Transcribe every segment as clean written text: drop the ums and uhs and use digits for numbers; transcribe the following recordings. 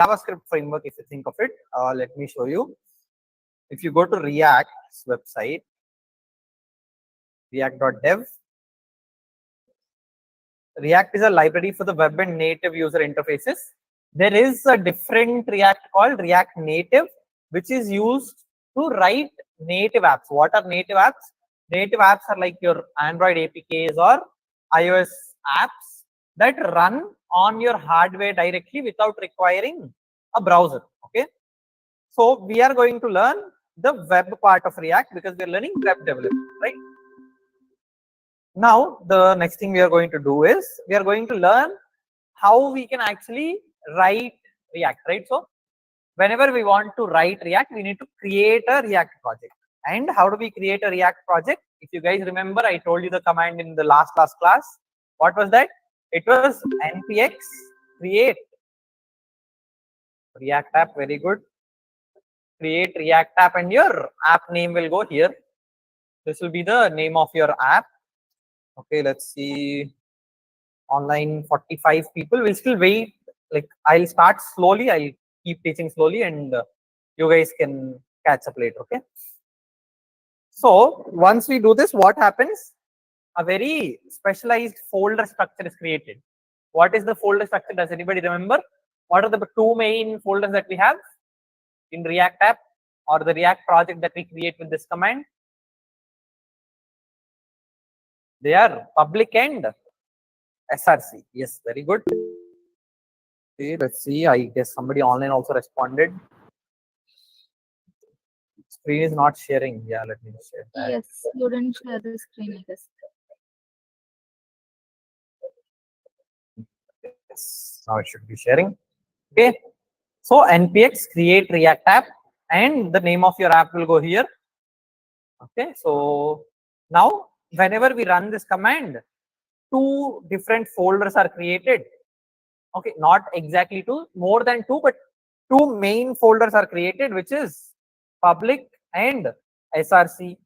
JavaScript framework, if you think of it. Let me show you. If you go to React's website, react.dev, React is a library for the web and native user interfaces. There is a different React called React Native, which is used to write native apps. What are native apps? Native apps are like your Android APKs or iOS apps that run on your hardware directly without requiring a browser. Okay. So we are going to learn the web part of React because we are learning web development, right? Now, the next thing we are going to do is we are going to learn how we can actually write React, right? So, whenever we want to write React, we need to create a React project. And how do we create a React project? If you guys remember, I told you the command in the last class. What was that? It was npx create React app. Very good. Create React app, and your app name will go here. This will be the name of your app. Okay, let's see. Online 45 people. We'll still wait. Like, I'll start slowly. I'll keep teaching slowly, and you guys can catch up later. Okay. So once we do this, what happens? A very specialized folder structure is created. What is the folder structure? Does anybody remember? What are the two main folders that we have in React app or the React project that we create with this command? They are public and SRC. Yes, very good. Okay, let's see. I guess somebody online also responded. Screen is not sharing. Yeah, let me share that. Yes, you didn't share the screen, I guess. Yes, now it should be sharing. Okay. So npx create React app, and the name of your app will go here. Okay. So now whenever we run this command, two different folders are created. Okay, not exactly two, more than two, but two main folders are created, which is public and SRC.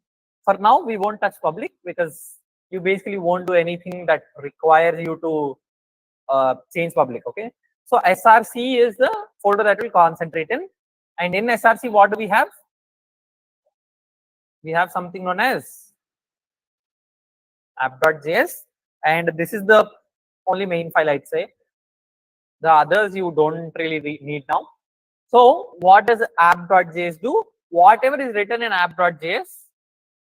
For now, we won't touch public because you basically won't do anything that requires you to change public. Okay, so SRC is the folder that will concentrate in, and in SRC, what do we have? We have something known as app.js, and this is the only main file, I'd say. The others you don't really need now. So what does app.js do? Whatever is written in app.js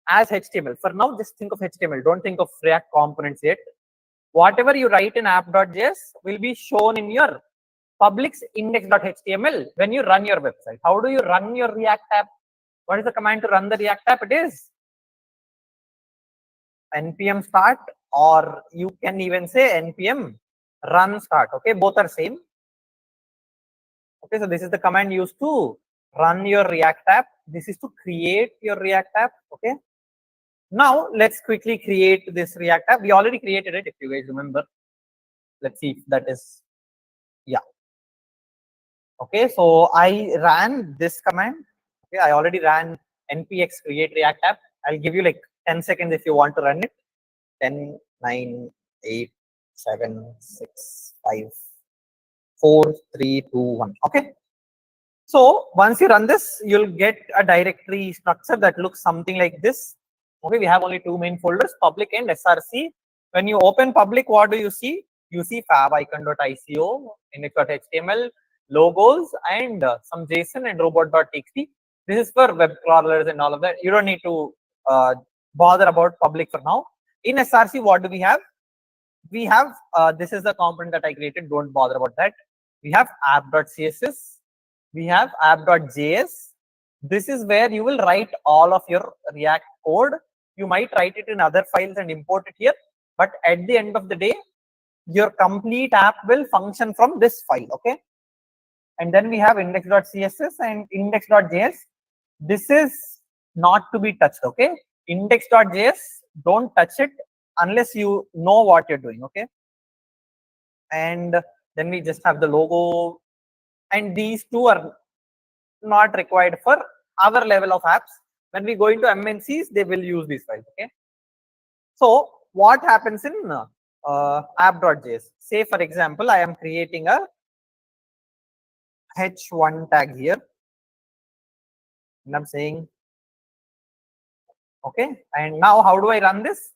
as HTML. For now, just think of HTML. Don't think of React components yet. Whatever you write in app.js will be shown in your public's index.html when you run your website. How do you run your React app? What is the command to run the React app? It is npm start, or you can even say npm run start. Okay, both are same. Okay, so this is the command used to run your React app. This is to create your React app. Okay, now let's quickly create this React app. We already created it, if you guys remember. Let's see if that is, yeah. Okay, so I ran this command. Okay, I already ran npx create React app. I'll give you like 10 seconds if you want to run it. 10, 9, 8, 7, 6, 5, 4, 3, 2, 1. Okay. So once you run this, you'll get a directory structure that looks something like this. Okay, we have only two main folders, public and SRC. When you open public, what do you see? You see favicon.ico, index.html, logos, and some JSON and robot.txt. This is for web crawlers and all of that. You don't need to bother about public for now. In SRC, what do we have? We have, this is the component that I created. Don't bother about that. We have app.css. We have app.js. This is where you will write all of your React code. You might write it in other files and import it here. But at the end of the day, your complete app will function from this file. Okay. And then we have index.css and index.js. This is not to be touched. Okay. Index.js, don't touch it unless you know what you're doing. Okay. And then we just have the logo, and these two are not required for our level of apps. When we go into MNCs, they will use these files. Okay. So what happens in app.js? Say for example, I am creating a h1 tag here, and I'm saying, okay, and now how do I run this?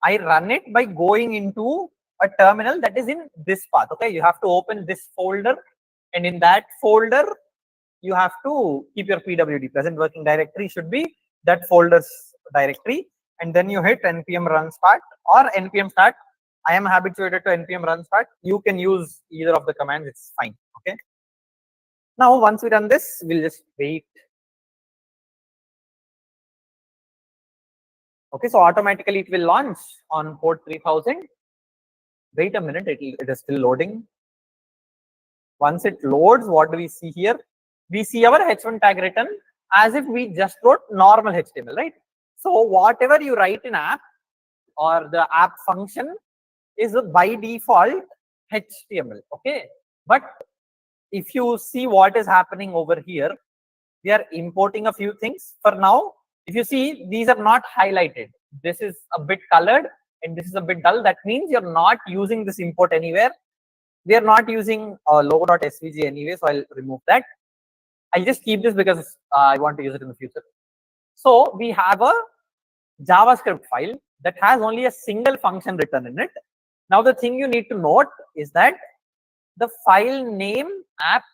I run it by going into a terminal that is in this path. Okay, you have to open this folder, and in that folder, you have to keep your PWD present working directory should be that folder's directory, and then you hit npm run start or npm start. I am habituated to npm run start. You can use either of the commands, it's fine. Okay. Now, once we run this, we'll just wait. Okay, so automatically it will launch on port 3000. Wait a minute, it is still loading. Once it loads, what do we see here? We see our h1 tag written as if we just wrote normal HTML, right? So whatever you write in app or the app function is by default HTML, okay? But if you see what is happening over here, we are importing a few things. For now, if you see, these are not highlighted. This is a bit colored and this is a bit dull. That means you're not using this import anywhere. We are not using logo.svg anyway, so I'll remove that. I'll just keep this because I want to use it in the future. So we have a JavaScript file that has only a single function written in it. Now the thing you need to note is that the file name app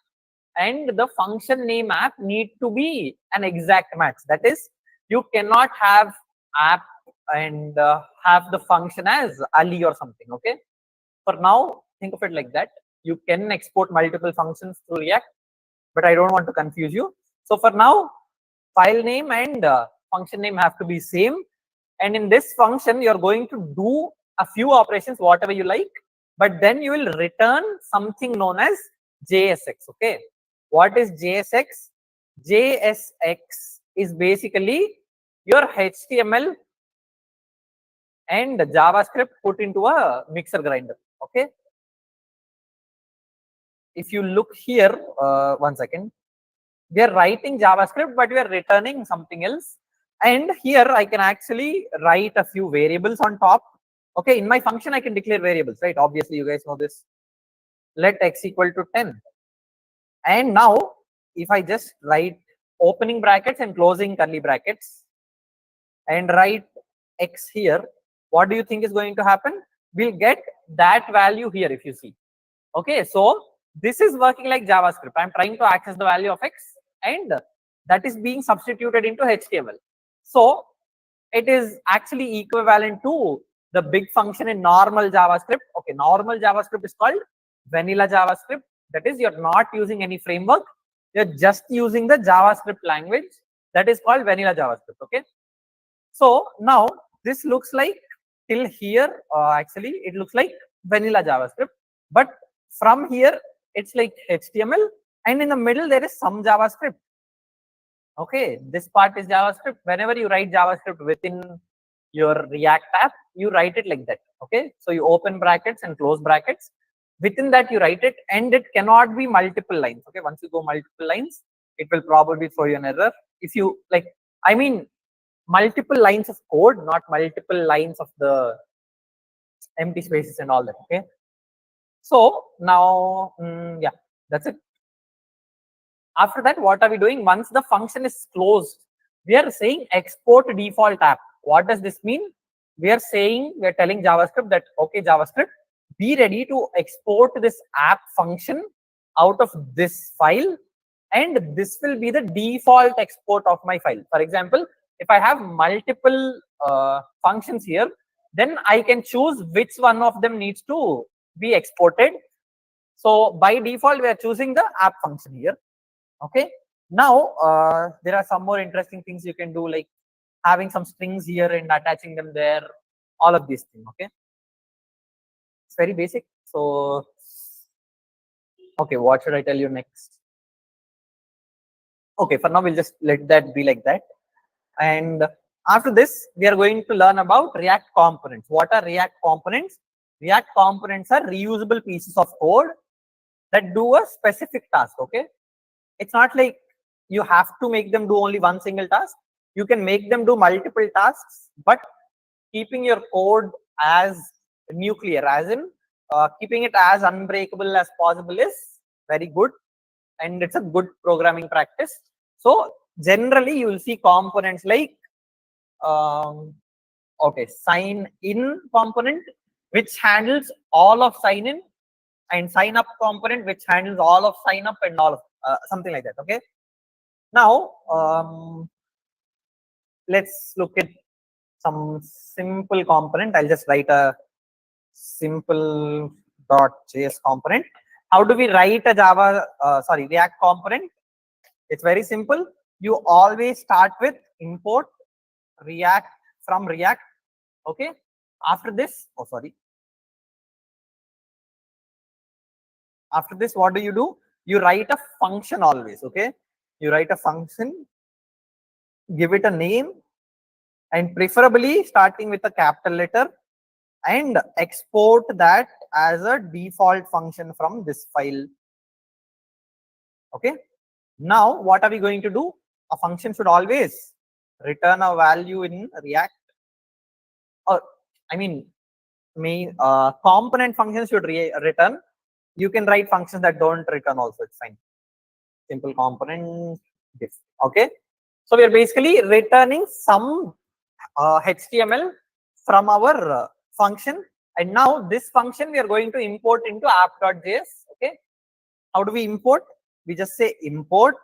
and the function name app need to be an exact match. That is, you cannot have app and have the function as Ali or something. Okay. For now, think of it like that. You can export multiple functions through React, but I don't want to confuse you. So for now, file name and function name have to be same. And in this function, you're going to do a few operations, whatever you like, but then you will return something known as JSX. Okay. What is JSX? JSX is basically your HTML and JavaScript put into a mixer grinder. Okay. If you look here, 1 second, we are writing JavaScript, but we are returning something else. And here I can actually write a few variables on top. Okay, in my function, I can declare variables, right? Obviously, you guys know this. Let x equal to 10. And now, if I just write opening brackets and closing curly brackets and write x here, what do you think is going to happen? We'll get that value here if you see. Okay, so this is working like JavaScript. I'm trying to access the value of x and that is being substituted into HTML. So it is actually equivalent to the big function in normal JavaScript. Okay, normal JavaScript is called vanilla JavaScript. That is, you're not using any framework. You're just using the JavaScript language that is called vanilla JavaScript. Okay. So now this looks like till here, actually, it looks like vanilla JavaScript. But from here, it's like HTML. And in the middle, there is some JavaScript. Okay, this part is JavaScript. Whenever you write JavaScript within your React app, you write it like that. Okay, so you open brackets and close brackets. Within that, you write it, and it cannot be multiple lines. Okay, once you go multiple lines, it will probably throw you an error. If you like, I mean, multiple lines of code, not multiple lines of the empty spaces and all that. Okay, so now, yeah, that's it. After that, what are we doing? Once the function is closed, we are saying export default app. What does this mean? We are saying, we are telling JavaScript that, okay, JavaScript, be ready to export this app function out of this file. And this will be the default export of my file. For example, if I have multiple functions here, then I can choose which one of them needs to be exported. So by default, we are choosing the app function here. Okay. Now, there are some more interesting things you can do, like having some strings here and attaching them there, all of these things. Okay. It's very basic. So, okay, what should I tell you next? Okay, for now, we'll just let that be like that. And after this, we are going to learn about React components. What are React components? React components are reusable pieces of code that do a specific task. Okay. It's not like you have to make them do only one single task. You can make them do multiple tasks, but keeping your code as nuclear, as in keeping it as unbreakable as possible is very good. and it's a good programming practice. So generally you will see components like okay, sign in component which handles all of sign in, and sign up component which handles all of sign up and all of something like that. Okay, now let's look at some simple component. I'll just write a simple .js component. How do we write a Java React component? It's very simple. You always start with import React from React. Okay, after this, after this, what do? You write a function always. Okay, you write a function, give it a name, and preferably starting with a capital letter, and export that as a default function from this file. Okay, now what are we going to do? A function should always return a value in React, or I mean, component functions should return. You can write functions that don't return also, it's fine. Simple component this. Okay, so we are basically returning some HTML from our function, and now this function we are going to import into app.js. Okay, how do we import? We just say import.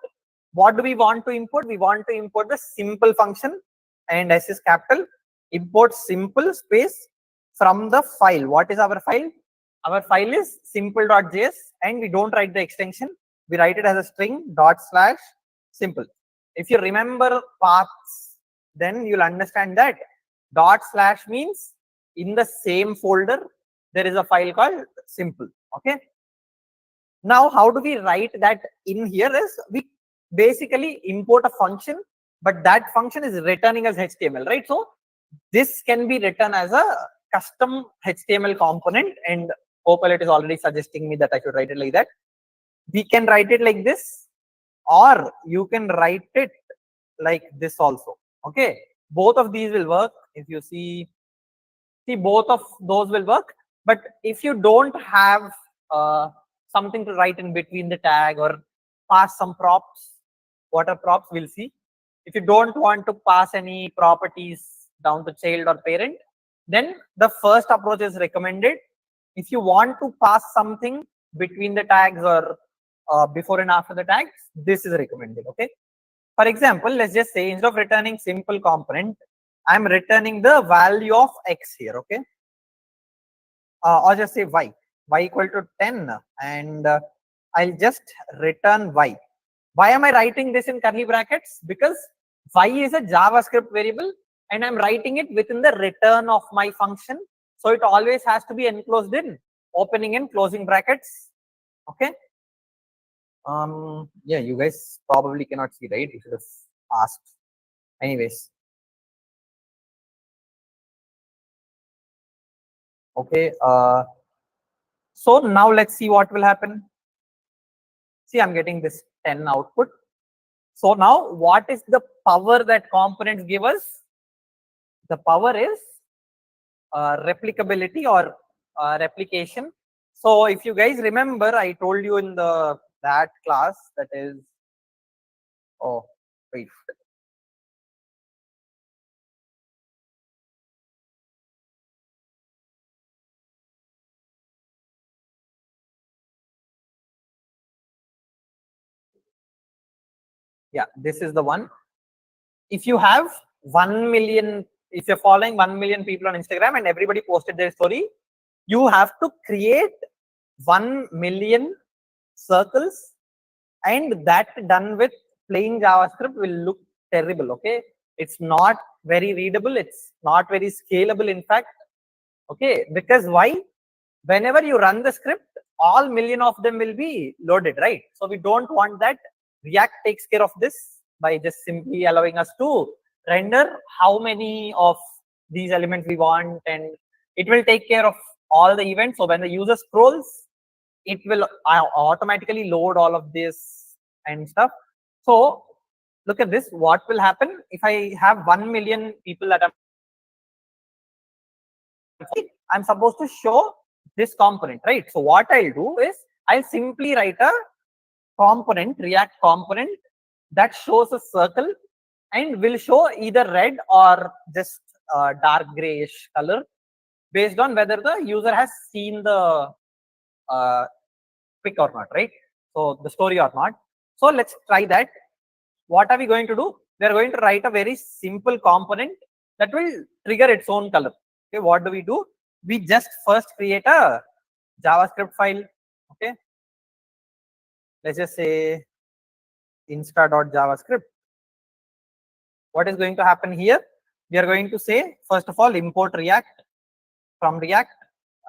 What do we want to import? We want to import the simple function, and S is capital. Import simple space from the file. What is our file? Our file is simple.js, and we don't write the extension. We write it as a string /simple. If you remember paths, then you'll understand that // means in the same folder there is a file called simple. Okay, now how do we write that in here? Is we basically import a function, but that function is returning as HTML, right? So this can be written as a custom HTML component, and Copilot is already suggesting me that I should write it like that. We can write it like this, or you can write it like this also. Okay, both of these will work. If you see both of those will work. But if you don't have something to write in between the tag or pass some props, what are props we'll see. If you don't want to pass any properties down to child or parent, then the first approach is recommended. If you want to pass something between the tags or before and after the tags, this is recommended. Okay, for example, let's just say instead of returning simple component, I'm returning the value of x here. Okay, or just say y equal to 10, and I'll just return y. Why am I writing this in curly brackets? Because y is a JavaScript variable, and I'm writing it within the return of my function. So it always has to be enclosed in opening and closing brackets. Okay. Yeah, you guys probably cannot see, right? You should have asked. Anyways. Okay. So now let's see what will happen. See, I'm getting this 10 output. So now what is the power that components give us? The power is replicability or replication. So if you guys remember, I told you in that class, that is, oh wait, yeah, this is the one. If you have 1 million, if you're following 1 million people on Instagram and everybody posted their story, you have to create 1 million circles, and that done with plain JavaScript will look terrible. Okay, it's not very readable, it's not very scalable, in fact. Okay, because why? Whenever you run the script, all million of them will be loaded, right? So we don't want that. React takes care of this by just simply allowing us to render how many of these elements we want, and it will take care of all the events. So when the user scrolls, it will automatically load all of this and stuff. So look at this. What will happen if I have 1 million people that I'm supposed to show this component, right? So what I'll do is I'll simply write a component, React component that shows a circle and will show either red or just dark grayish color based on whether the user has seen the pic or not, right? So the story or not. So let's try that. What are we going to do? We are going to write a very simple component that will trigger its own color. Okay, what do? We just first create a JavaScript file. Okay, let's just say insta.javascript. What is going to happen here? We are going to say, first of all, import React from React,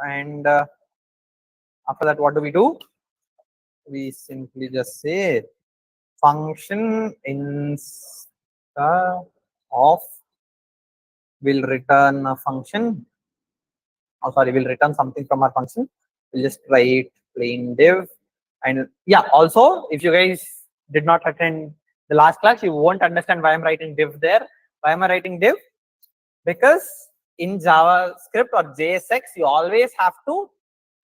and after that, what do? We simply just say function insta of will return a function. Oh, sorry, we'll return something from our function. We'll just write plain div. And yeah, also, if you guys did not attend the last class, you won't understand why I'm writing div there. Why am I writing div? Because in JavaScript or JSX, you always have to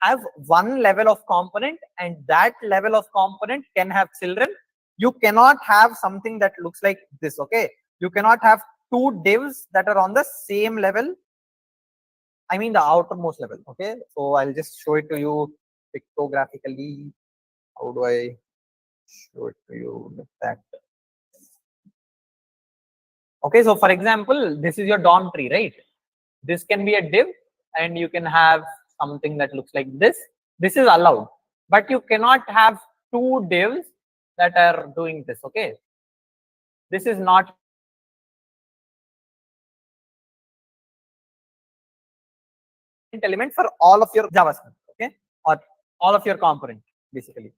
have one level of component, and that level of component can have children. You cannot have something that looks like this. Okay, you cannot have two divs that are on the same level. I mean the outermost level. Okay, so I'll just show it to you pictographically. How do I show it to you like that? Okay, so for example, this is your DOM tree, right? This can be a div, and you can have something that looks like this. This is allowed, but you cannot have two divs that are doing this. Okay, this is not element for all of your JavaScript. Okay, or all of your component basically.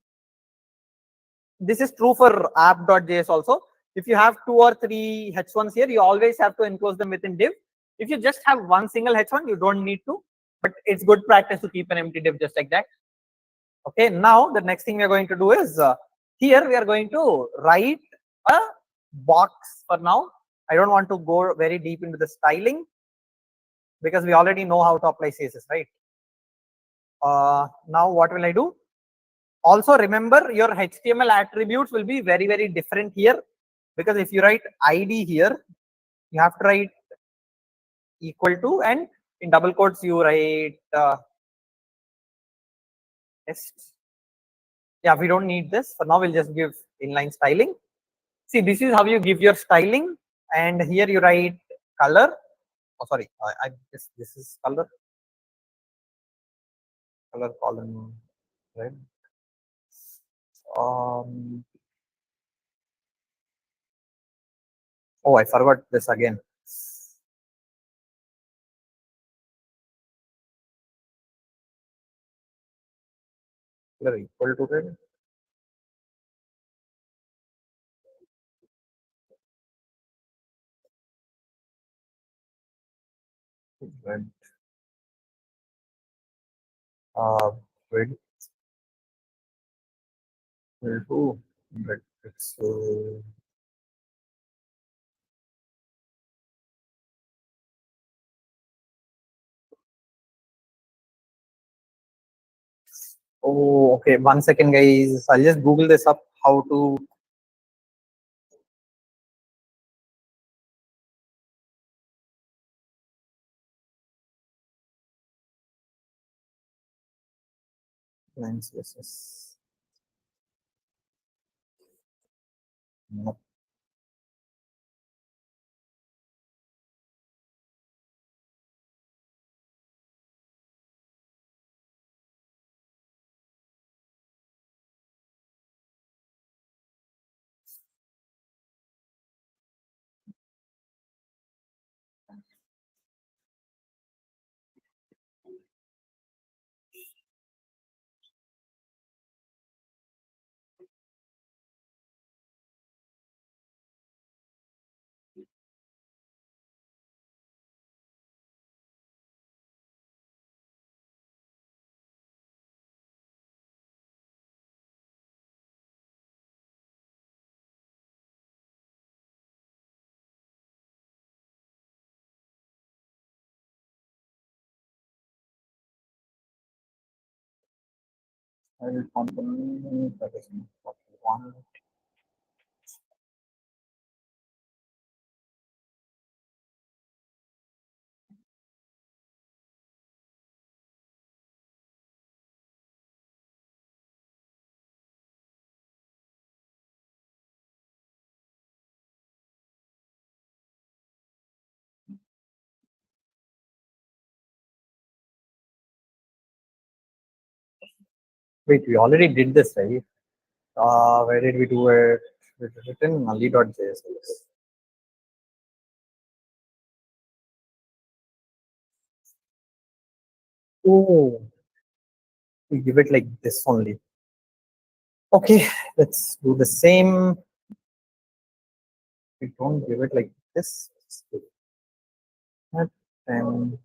This is true for app.js also. If you have 2 or 3 h1s here, you always have to enclose them within div. If you just have one single h1, you don't need to, but it's good practice to keep an empty div just like that. Okay, now the next thing we are going to do is here we are going to write a box for now. I don't want to go very deep into the styling because we already know how to apply CSS, right? Now what will I do? Also remember, your HTML attributes will be very, very different here, because if you write ID here, you have to write equal to, and in double quotes you write text. Yeah, we don't need this. For now, we'll just give inline styling. See, this is how you give your styling, and here you write color. Oh, sorry, I guess this is color column, right? Oh, I forgot this again. Color equal to red. Red. Red. Equal to red pixel. Oh, okay. 1 second, guys. I'll just Google this up. How to line CSS. No. I will component that is not possible. one. Wait, we already did this, right? Where did we do it? It is written nully.js. Oh, we give it like this only. Okay, let's do the same. We don't give it like this. Let's do that. And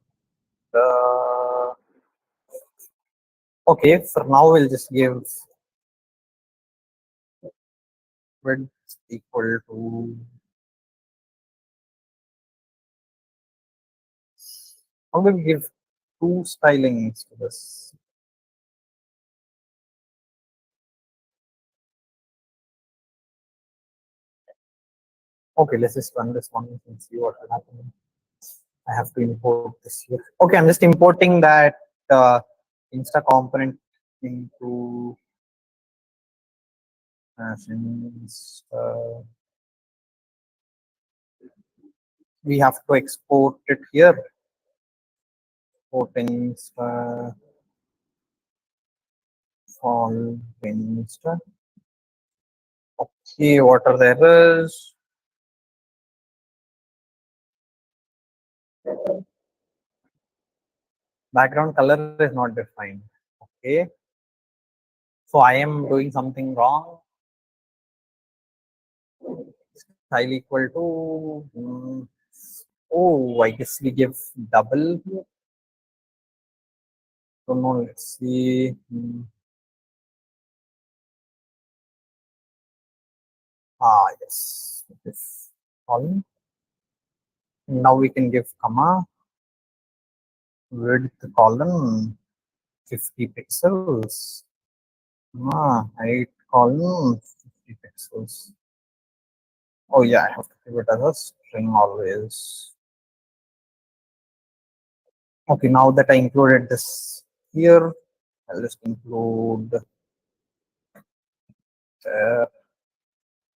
okay, for now we'll just give width equal to, how do we give two stylings to this? Okay, let's just run this one and see what will happen. I have to import this here. Okay, I'm just importing that Insta component into we have to export it here. Exporting all Insta. Okay, what are the errors? Background color is not defined. Okay. So I am doing something wrong. Style equal to, oh, I guess we give double here. So no, let's see. Yes. This column. Now we can give comma width column 50 pixels. Height column 50 pixels. Oh yeah, I have to give it as a string always. Okay, now that I included this here, I'll just include.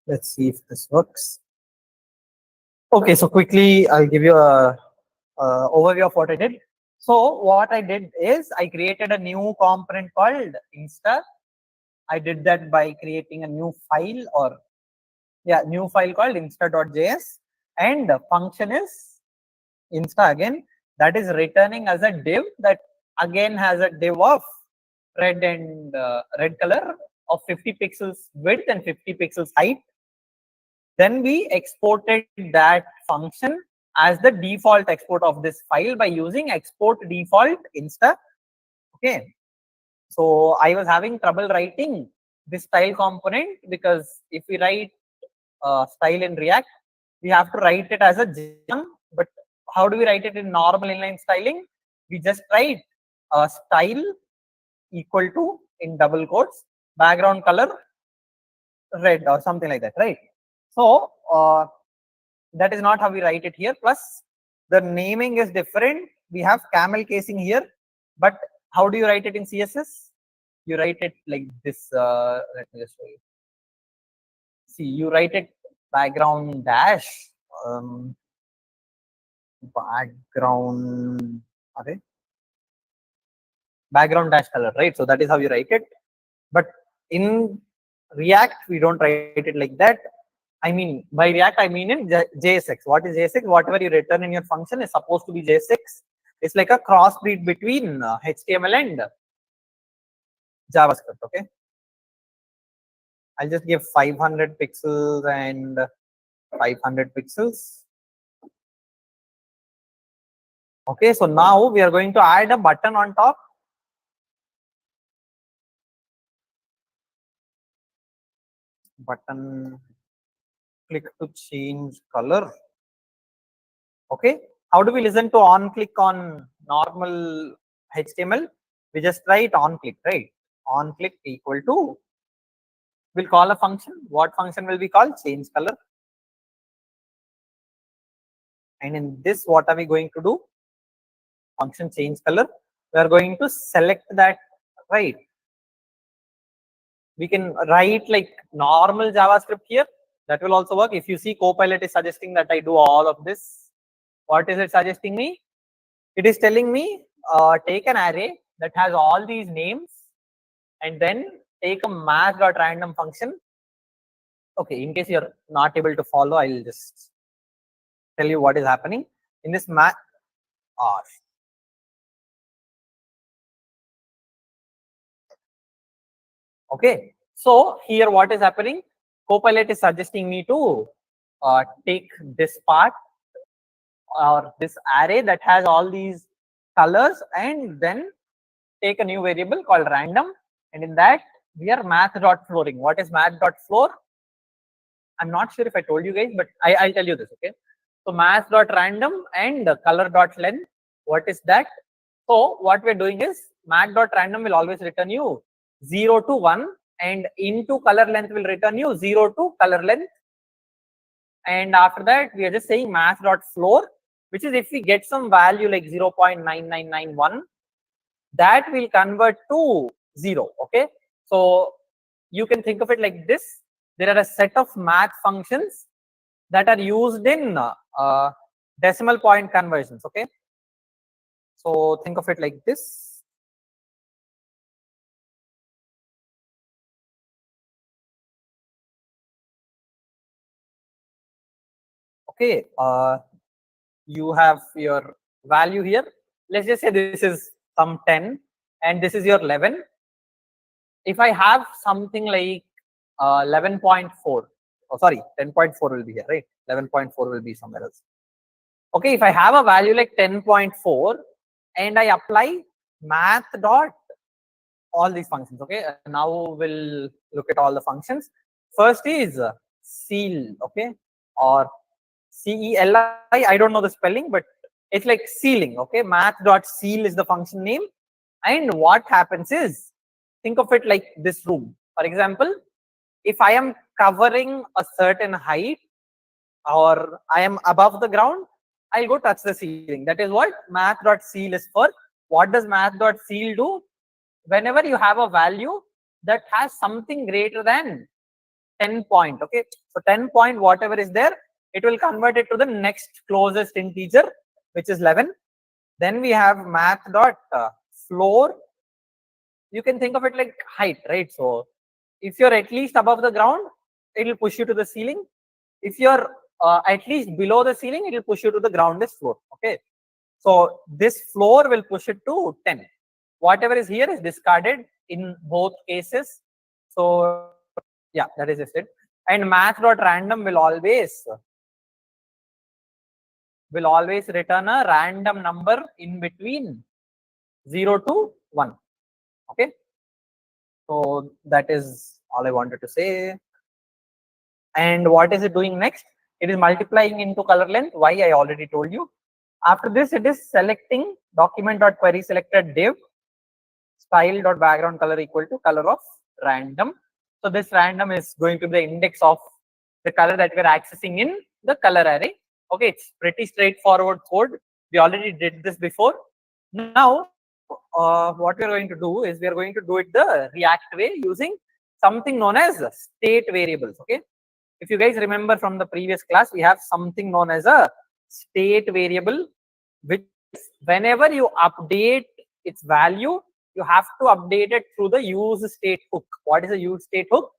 Let's see if this works. Okay, so quickly I'll give you a overview of what I did. So what I did is I created a new component called Insta. I did that by creating a new file, or new file called insta.js, and the function is Insta again. That is returning as a div that again has a div of red and red color of 50 pixels width and 50 pixels height. Then we exported that function as the default export of this file by using export default Insta. Okay. So I was having trouble writing this style component because if we write style in React, we have to write it as a JSON. But how do we write it in normal inline styling? We just write style equal to, in double quotes, background color red or something like that, right? So that is not how we write it here. Plus the naming is different. We have camel casing here, but how do you write it in CSS? You write it like this. Let me just show you. See, you write it background dash background, okay, background dash color, right? So that is how you write it. But in React, we don't write it like that. I mean, by React, I mean in JSX. What is JSX? Whatever you return in your function is supposed to be JSX. It's like a crossbreed between HTML and JavaScript. Okay. I'll just give 500 pixels and 500 pixels. Okay, so now we are going to add a button on top. Button, click to change color. Okay, how do we listen to on click on normal HTML? We just write on click, right? On click equal to we'll call a function. What function will be called? Change color. And in this, what are we going to do? Function change color. We are going to select that, right? We can write like normal JavaScript here. That will also work. If you see Copilot is suggesting that I do all of this, what is it suggesting me? It is telling me take an array that has all these names and then take a math.random function. Okay, in case you're not able to follow, I'll just tell you what is happening in this math. Okay, so here what is happening? Copilot is suggesting me to take this part or this array that has all these colors and then take a new variable called random, and in that we are math.flooring. What is math.floor? I'm not sure if I told you guys, but I'll tell you this. Okay, so math.random and color.length. What is that? So what we're doing is math.random will always return you 0 to 1, and into color length will return you 0 to color length. And after that, we are just saying math.floor, which is if we get some value like 0.9991, that will convert to 0. Okay, so you can think of it like this. There are a set of math functions that are used in decimal point conversions. Okay, so think of it like this. Okay, you have your value here. Let's just say this is some 10 and this is your 11. If I have something like 11.4, oh sorry, 10.4 will be here, right? 11.4 will be somewhere else. Okay, if I have a value like 10.4 and I apply math dot all these functions. Okay, now we'll look at all the functions. First is ceil, okay, or CELI. I don't know the spelling, but it's like ceiling. Okay, math.ceil is the function name. And what happens is, think of it like this room. For example, if I am covering a certain height or I am above the ground, I'll go touch the ceiling. That is what math.ceil is for. What does math.ceil do? Whenever you have a value that has something greater than 10 point, okay, so 10 point, whatever is there, it will convert it to the next closest integer, which is 11. Then we have math.floor. You can think of it like height, right? So if you're at least above the ground, it will push you to the ceiling. If you're at least below the ceiling, it will push you to the groundless floor. Okay, so this floor will push it to 10. Whatever is here is discarded in both cases. So yeah, that is just it. And math.random will always return a random number in between 0 to 1. Okay, so that is all I wanted to say. And what is it doing next? It is multiplying into color length. Why? I already told you. After this, it is selecting document.query selected div style.background color equal to color of random. So this random is going to be the index of the color that we're accessing in the color array. Okay, it's pretty straightforward code. We already did this before. Now, what we're going to do is we're going to do it the React way using something known as state variables. Okay, if you guys remember from the previous class, we have something known as a state variable, which whenever you update its value, you have to update it through the use state hook. What is a use state hook?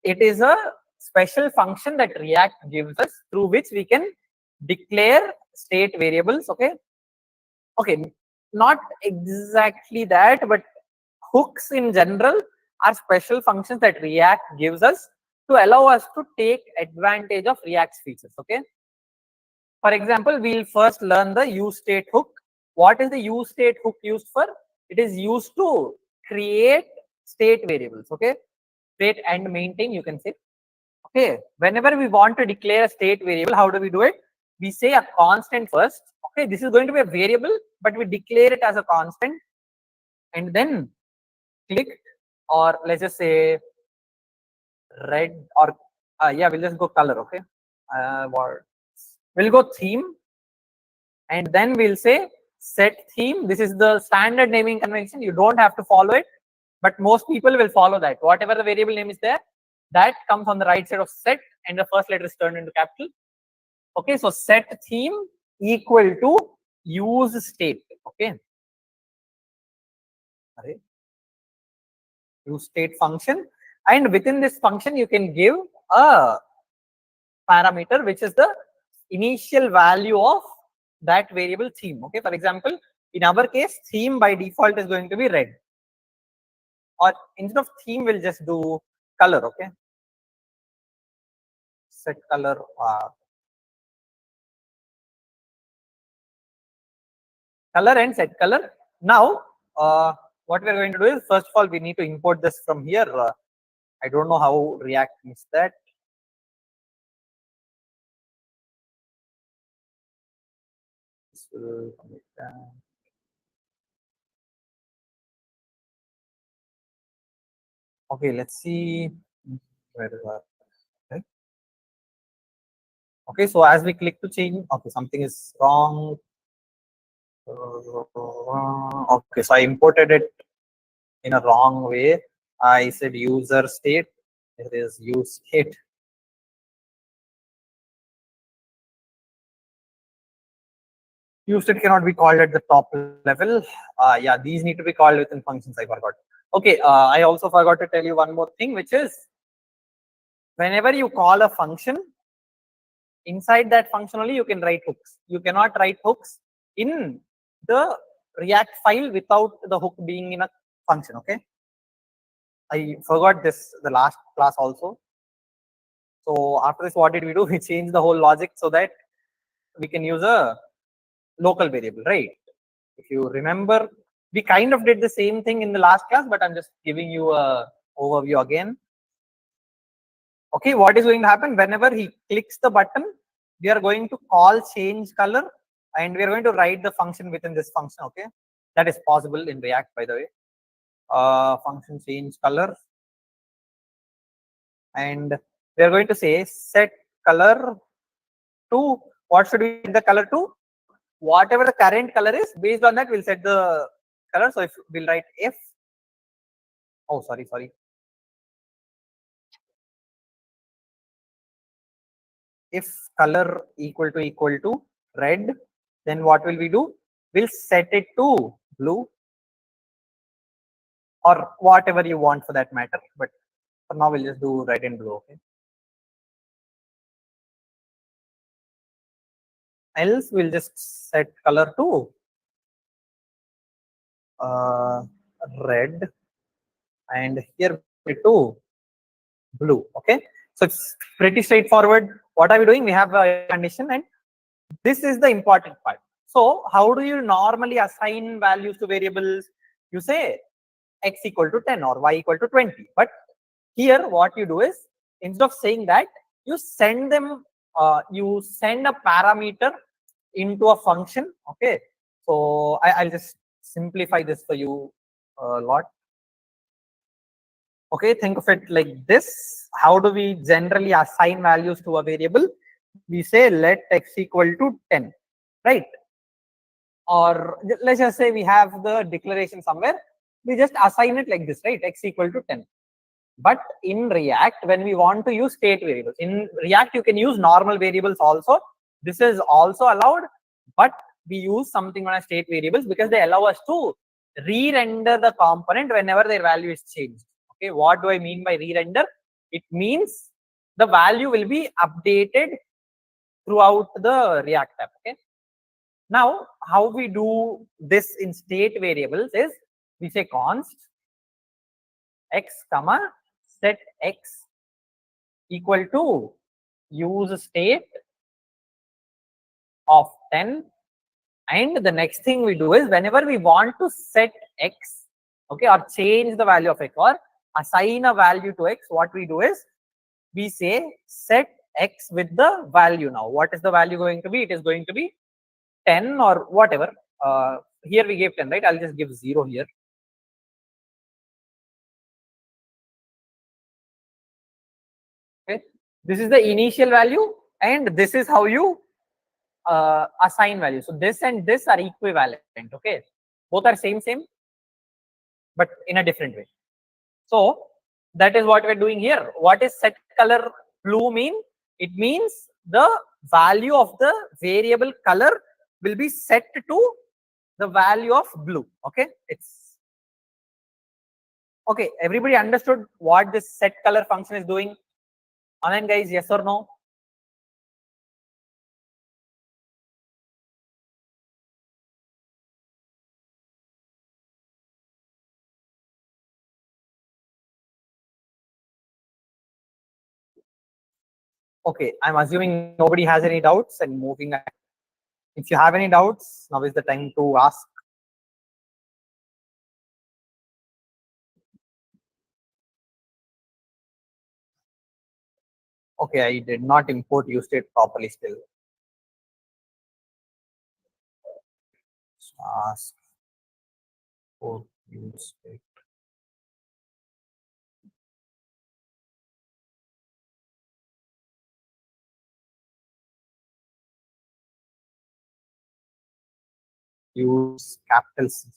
It is a special function that React gives us through which we can declare state variables. Okay, okay, not exactly that, but hooks in general are special functions that React gives us to allow us to take advantage of React's features. Okay, for example, we'll first learn the use state hook. What is the use state hook used for? It is used to create state variables. Okay, create and maintain, you can say. Okay, whenever we want to declare a state variable, how do we do it? We say a constant first. Okay, this is going to be a variable, but we declare it as a constant, and then click, or let's just say red or yeah, we'll just go color. Okay, what we'll go theme, and then we'll say set theme. This is the standard naming convention. You don't have to follow it, but most people will follow that. Whatever the variable name is there, that comes on the right side of set, and the first letter is turned into capital. Okay, so set theme equal to use state. Okay, use state function, and within this function you can give a parameter which is the initial value of that variable theme. Okay, for example, in our case, theme by default is going to be red, or instead of theme we'll just do color. Okay, set color color and set color. Now what we're going to do is, first of all, we need to import this from here. I don't know how React missed that. This will commit that. Okay, let's see where is our, okay. Okay, so as we click to change, okay, something is wrong. Okay, so I imported it in a wrong way. I said user state. It is use state. Use state cannot be called at the top level. Yeah, these need to be called within functions. I forgot. Okay, I also forgot to tell you one more thing, which is whenever you call a function, inside that function only you can write hooks. You cannot write hooks in the React file without the hook being in a function. Okay, I forgot this the last class also. So after this, what did we do? We changed the whole logic so that we can use a local variable, right? If you remember, we kind of did the same thing in the last class, but I'm just giving you a overview again. Okay, what is going to happen whenever he clicks the button? We are going to call change color, and we are going to write the function within this function. Okay, that is possible in React, by the way. Function change color, and we are going to say set color to, what should we set the color to? Whatever the current color is, based on that we'll set the color. So if we'll write if, oh sorry, if color equal to red, then what will we do? We'll set it to blue, or whatever you want for that matter, but for now we'll just do red and blue. Okay, else we'll just set color to red, and here to blue. Okay, so it's pretty straightforward. What are we doing? We have a condition, and this is the important part. So how do you normally assign values to variables? You say x equal to 10 or y equal to 20. But here what you do is, instead of saying that, you send them, you send a parameter into a function. Okay, so I'll just simplify this for you a lot. Okay, think of it like this. How do we generally assign values to a variable? We say let x equal to 10, right? Or let's just say we have the declaration somewhere. We just assign it like this, right? X equal to 10. But in React, when we want to use state variables, in React you can use normal variables also. This is also allowed, but we use something known as state variables because they allow us to re-render the component whenever their value is changed. Okay, what do I mean by re-render? It means the value will be updated throughout the React app. Okay, now how we do this in state variables is, we say const x comma set x equal to use state of 10, and the next thing we do is, whenever we want to set x, okay, or change the value of x or assign a value to x, what we do is we say set x with the value. Now what is the value going to be? It is going to be 10 or whatever. Here we gave 10, right? I'll just give 0 here. This is the initial value, and this is how you assign value. So this and this are equivalent. Okay, both are same, but in a different way. So that is what we're doing here. What is set color blue mean? It means the value of the variable color will be set to the value of blue. Okay, it's okay. Everybody understood what this set color function is doing? Online guys, yes or no? Okay, I'm assuming nobody has any doubts and moving ahead. If you have any doubts, now is the time to ask. Okay, I did not import useState properly still. Ask for useState. Use capital C.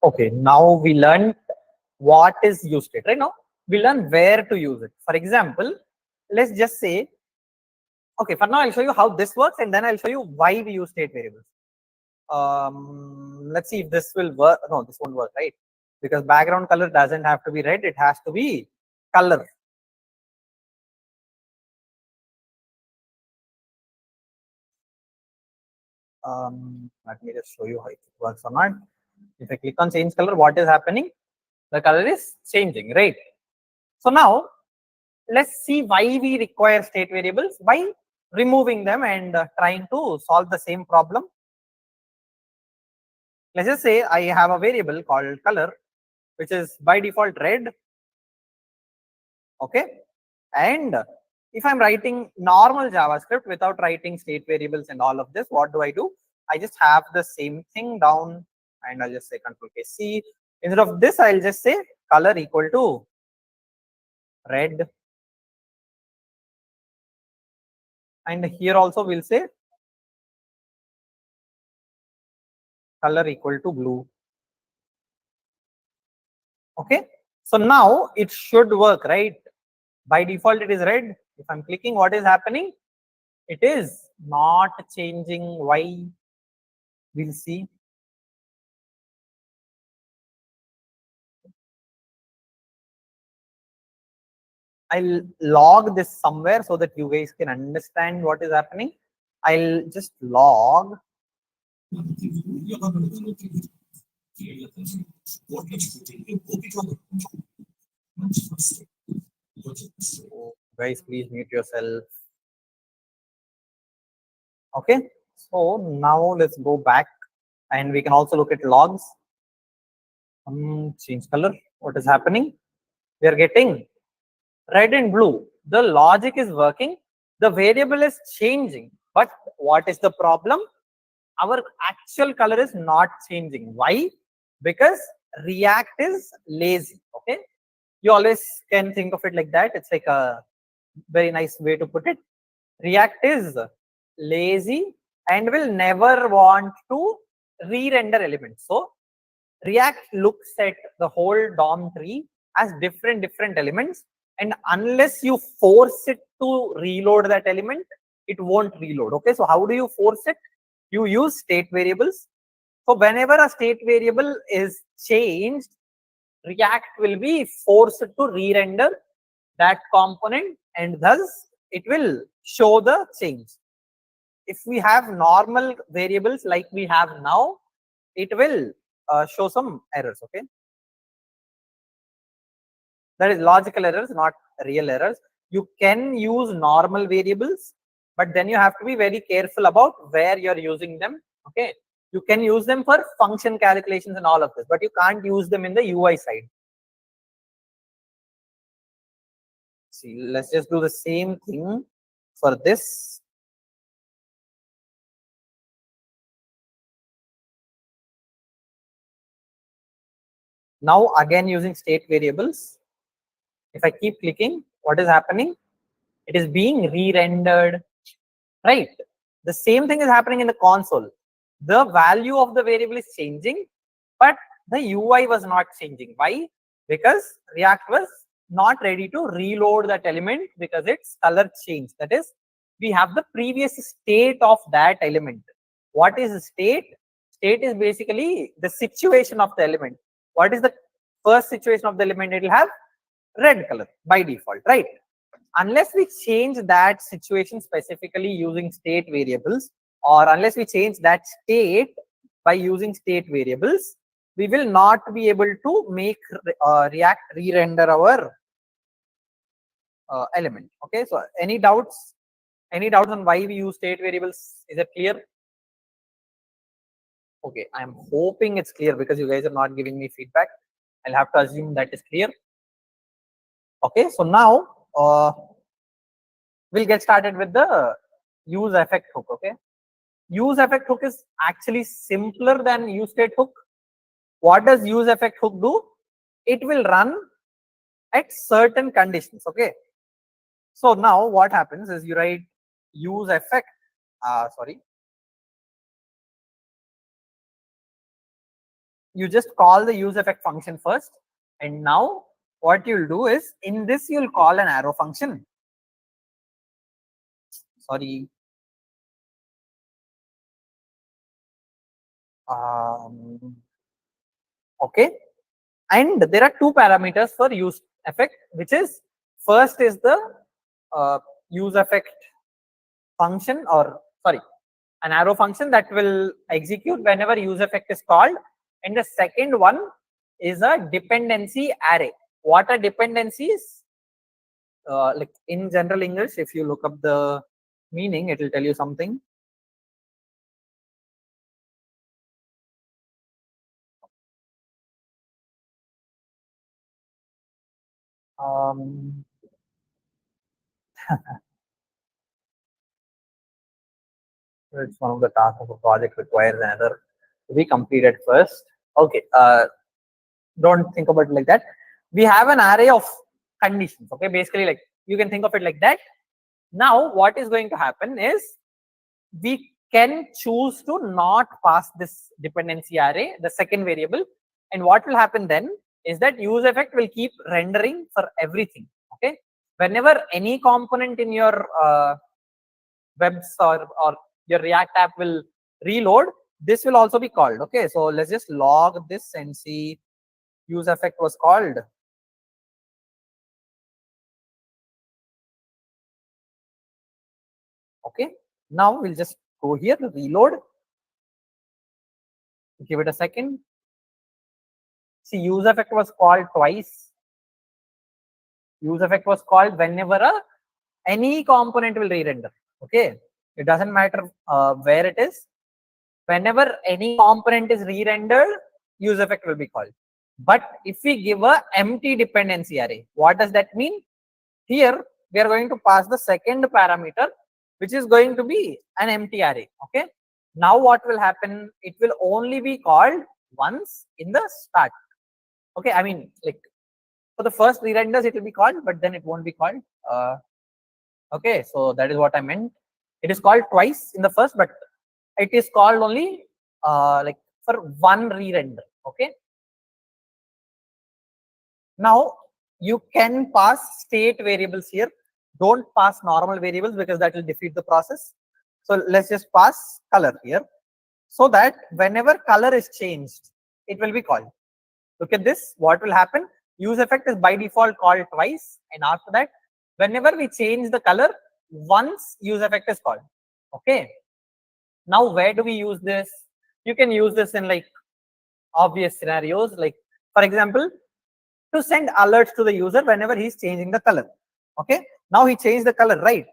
Okay, now we learned what is useState. Right now, we learn where to use it. For example, let's just say, okay, for now I'll show you how this works, and then I'll show you why we use state variables. Let's see if this will work. No, this won't work, right? Because background color doesn't have to be red, it has to be color. Let me just show you how it works or not. If I click on change color, what is happening? The color is changing, right? So now let's see why we require state variables by removing them and trying to solve the same problem. Let's just say I have a variable called color, which is by default red. Okay, and if I'm writing normal JavaScript without writing state variables and all of this, what do? I just have the same thing down, and I'll just say Control K C. Instead of this, I'll just say color equal to red, and here also we'll say color equal to blue. Okay, so now it should work, right? By default it is red. If I'm clicking, what is happening? It is not changing. Why? We'll see. I'll log this somewhere so that you guys can understand what is happening. I'll just log. So guys, please mute yourself. Okay, so now let's go back and we can also look at logs. Change color. What is happening? We are getting red and blue. The logic is working. The variable is changing. But what is the problem? Our actual color is not changing. Why? Because React is lazy. Okay, you always can think of it like that. It's like a very nice way to put it. React is lazy and will never want to re-render elements. So React looks at the whole DOM tree as different elements, and unless you force it to reload that element, it won't reload. Okay, so how do you force it? You use state variables. So whenever a state variable is changed, React will be forced to re-render that component, and thus it will show the change. If we have normal variables like we have now, it will show some errors. Okay, that is logical errors, not real errors. You can use normal variables, but then you have to be very careful about where you're using them. Okay, you can use them for function calculations and all of this, but you can't use them in the UI side. See, let's just do the same thing for this. Now again using state variables, if I keep clicking, what is happening? It is being re-rendered, right? The same thing is happening in the console. The value of the variable is changing, but the UI was not changing. Why? Because React was not ready to reload that element because its color changed. That is, we have the previous state of that element. What is state? State is basically the situation of the element. What is the first situation of the element? It will have red color by default, right? Unless we change that situation specifically using state variables, or unless we change that state by using state variables, we will not be able to make React re-render our element. Okay, so any doubts? Any doubts on why we use state variables? Is it clear? Okay, I'm hoping it's clear because you guys are not giving me feedback. I'll have to assume that is clear. Okay, so now we'll get started with the use effect hook. Okay, use effect hook is actually simpler than use state hook. What does use effect hook do? It will run at certain conditions. Okay, so now what happens is you write use effect. You just call the use effect function first, and now what you'll do is in this you'll call an arrow function. Sorry. Okay, and there are two parameters for use effect, which is first is the use effect function, or sorry, an arrow function that will execute whenever use effect is called, and the second one is a dependency array. What are dependencies? Like in general English, if you look up the meaning, it will tell you something. It's one of the tasks of a project requires another to be completed first. Okay, don't think about it like that. We have an array of conditions. Okay, basically, like you can think of it like that. Now, what is going to happen is we can choose to not pass this dependency array, the second variable, and what will happen then is that use effect will keep rendering for everything. Okay, whenever any component in your webs or your React app will reload, this will also be called. Okay, so let's just log this and see use effect was called. Okay, now we'll just go here, reload, give it a second. See, use effect was called twice. Use effect was called whenever any component will re-render. Okay, it doesn't matter where it is. Whenever any component is re-rendered, use effect will be called. But if we give a empty dependency array, what does that mean? Here we are going to pass the second parameter, which is going to be an empty array. Okay, now what will happen? It will only be called once in the start. Okay, I mean, like for the first re-renders it will be called, but then it won't be called. Okay, so that is what I meant. It is called twice in the first, but it is called only like for one re-render. Okay, now you can pass state variables here. Don't pass normal variables because that will defeat the process. So let's just pass color here, so that whenever color is changed, it will be called. Look at this. What will happen? Use effect is by default called twice, and after that, whenever we change the color, once use effect is called. Okay. Now, where do we use this? You can use this in like obvious scenarios, like for example, to send alerts to the user whenever he's changing the color. Okay. Now he changed the color, right?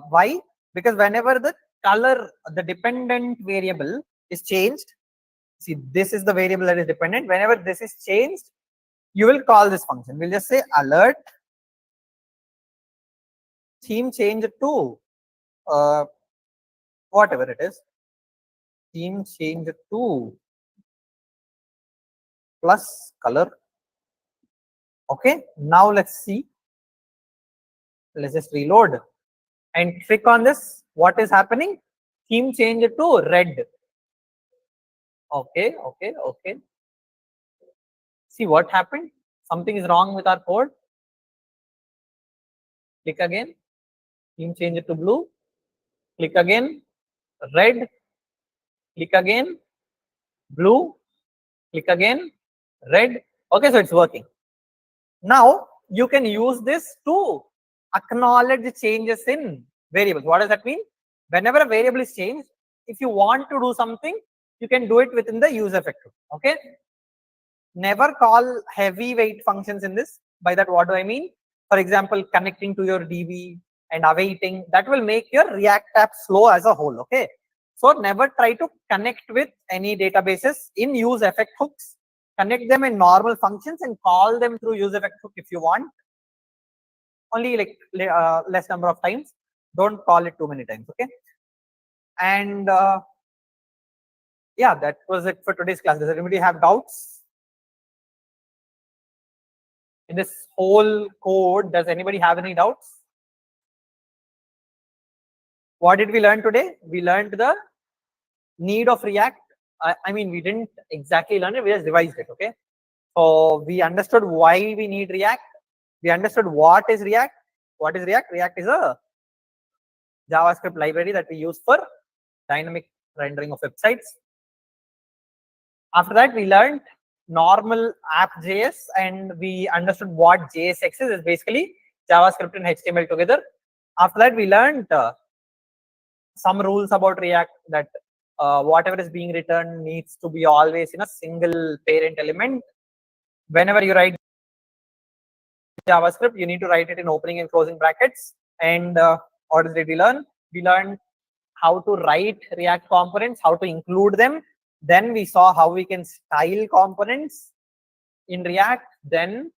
Why? Because whenever the color, the dependent variable is changed, see, this is the variable that is dependent. Whenever this is changed, you will call this function. We'll just say alert theme change to whatever it is, theme change to plus color. Okay, now let's see. Let's just reload and click on this. What is happening? Theme change to red. Okay, okay, okay. See what happened? Something is wrong with our code. Click again. Theme change it to blue. Click again. Red. Click again. Blue. Click again. Red. Okay, so it's working. Now you can use this to acknowledge changes in variables. What does that mean? Whenever a variable is changed, if you want to do something, you can do it within the use effect. Okay. Never call heavyweight functions in this. By that, what do I mean? For example, connecting to your DB and awaiting, that will make your React app slow as a whole. Okay. So never try to connect with any databases in use effect hooks. Connect them in normal functions and call them through use effect hook if you want. Only like less number of times. Don't call it too many times. Okay. And yeah, that was it for today's class. Does anybody have doubts in this whole code? Does anybody have any doubts? What did we learn today? We learned the need of React. I mean, we didn't exactly learn it, we just revised it. Okay. So we understood why we need React. We understood what is React. What is React? React is a JavaScript library that we use for dynamic rendering of websites. After that, we learned normal app.js and we understood what JSX is. It's basically JavaScript and HTML together. After that, we learned some rules about React, that whatever is being written needs to be always in a single parent element. Whenever you write JavaScript, you need to write it in opening and closing brackets. And what did we learn? We learned how to write React components, how to include them. Then we saw how we can style components in React. Then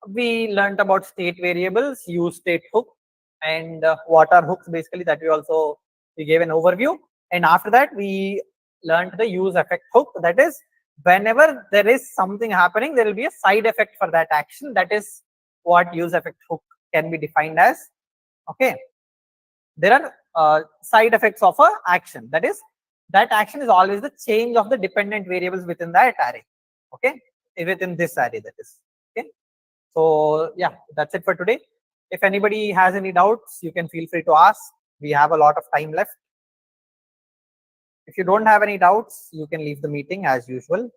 we learned about state variables, use state hook, and what are hooks basically, that we gave an overview. And after that, we learned the use effect hook. That is, whenever there is something happening, there will be a side effect for that action. That is what use effect hook can be defined as. Okay. There are side effects of an action. That is, that action is always the change of the dependent variables within that array. Okay. Within this array, that is. Okay. So yeah, that's it for today. If anybody has any doubts, you can feel free to ask. We have a lot of time left. If you don't have any doubts, you can leave the meeting as usual.